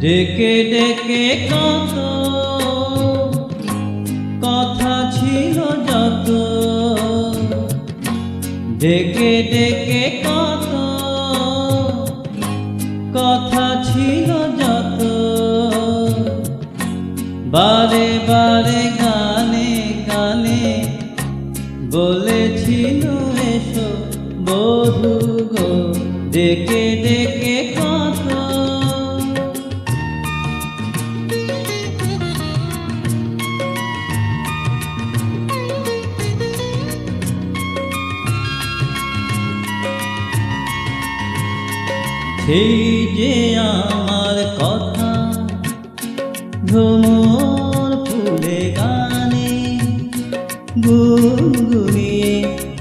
ডেকে ডেকে কত কথা ছিল যত, ডেকে ডেকে কত কথা ছিল যত, বারে বারে গানে গানে বলেছিল এসো বধূ গো, ডেকে ডেকে কত। সেই যে আমার কথা ভ্রমর ফুলে গানে গুনগুনিয়ে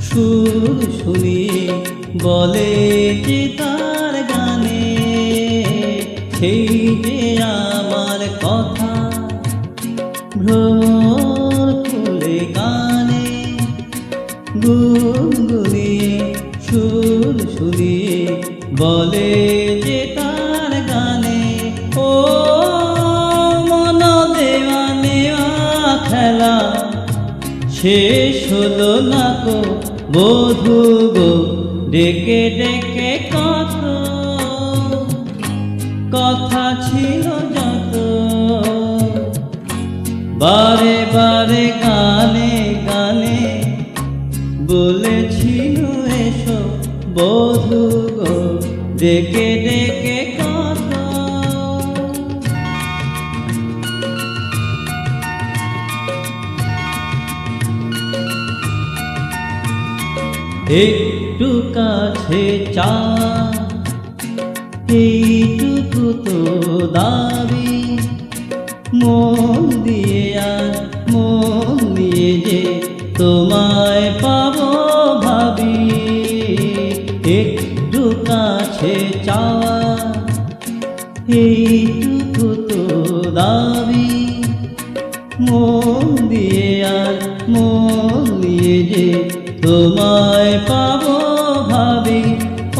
সুর শুনিয়ে বলে যে তার গানে, সেই যে আমার কথা ভ্রমর ফুলে গানে গুনগুনিয়ে সুর শুনিয়ে বলে যে তার গানে। ও মন দেওয়া নেওয়া খেলা শেষ হলো না গো বধূ গো, ডেকে ডেকে কত কথা ছিল যত, বারে বারে গানে গানে বলেছিল এসো বধূ গো, ডেকে ডেকে কত। একটু কাছে চা এইটুকু তো দাবি, মন দিয়ে আর মন দিয়ে যে তোমায় পাবো ভাবি। একটু কাছে চাওয়া এইটুকু তো দাবি, মন দিয়ে আর মন দিয়ে যে তোমায় পাবো ভাবি।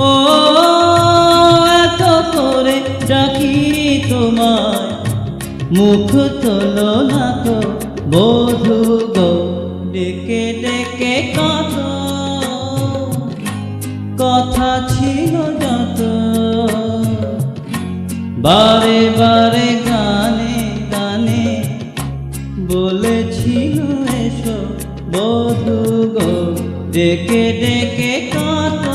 ও এত করে ডাকি তোমায় মুখ তোলো না তো বধূ গো, ডেকে ডেকে কত কথা ছিল যত, বারে বারে গানে গানে বলেছিল এসো বধূ গো, ডেকে ডেকে কত।